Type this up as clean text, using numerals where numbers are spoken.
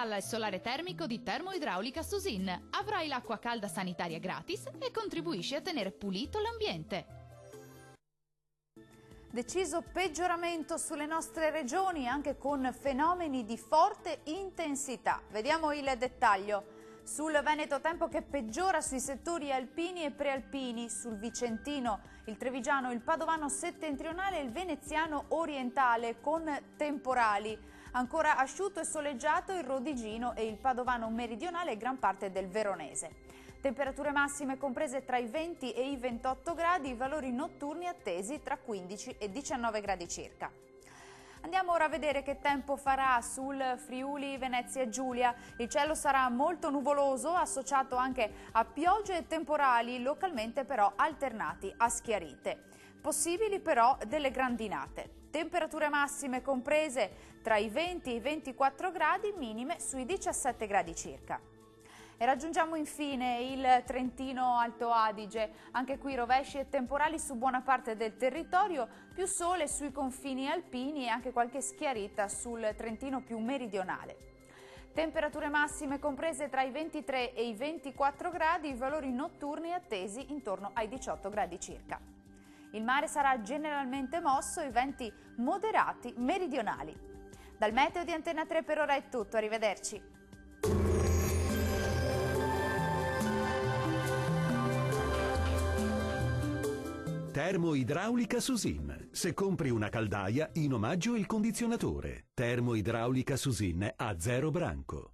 installa il solare termico di Termoidraulica Susin. Avrai l'acqua calda sanitaria gratis e contribuisci a tenere pulito l'ambiente. Deciso peggioramento sulle nostre regioni, anche con fenomeni di forte intensità. Vediamo il dettaglio. Sul Veneto tempo che peggiora sui settori alpini e prealpini, sul Vicentino, il Trevigiano, il Padovano settentrionale e il Veneziano orientale con temporali. Ancora asciutto e soleggiato il Rodigino e il Padovano meridionale e gran parte del Veronese. Temperature massime comprese tra i 20 e i 28 gradi, valori notturni attesi tra 15 e 19 gradi circa. Andiamo ora a vedere che tempo farà sul Friuli Venezia Giulia. Il cielo sarà molto nuvoloso, associato anche a piogge e temporali, localmente però alternati a schiarite. Possibili però delle grandinate. Temperature massime comprese tra i 20 e i 24 gradi, minime sui 17 gradi circa. E raggiungiamo infine il Trentino Alto Adige, anche qui rovesci e temporali su buona parte del territorio, più sole sui confini alpini e anche qualche schiarita sul Trentino più meridionale. Temperature massime comprese tra i 23 e i 24 gradi, valori notturni attesi intorno ai 18 gradi circa. Il mare sarà generalmente mosso e venti moderati meridionali. Dal meteo di Antena 3 per ora è tutto, arrivederci. Termoidraulica Susin. Se compri una caldaia, in omaggio il condizionatore. Termoidraulica Susin a zero branco.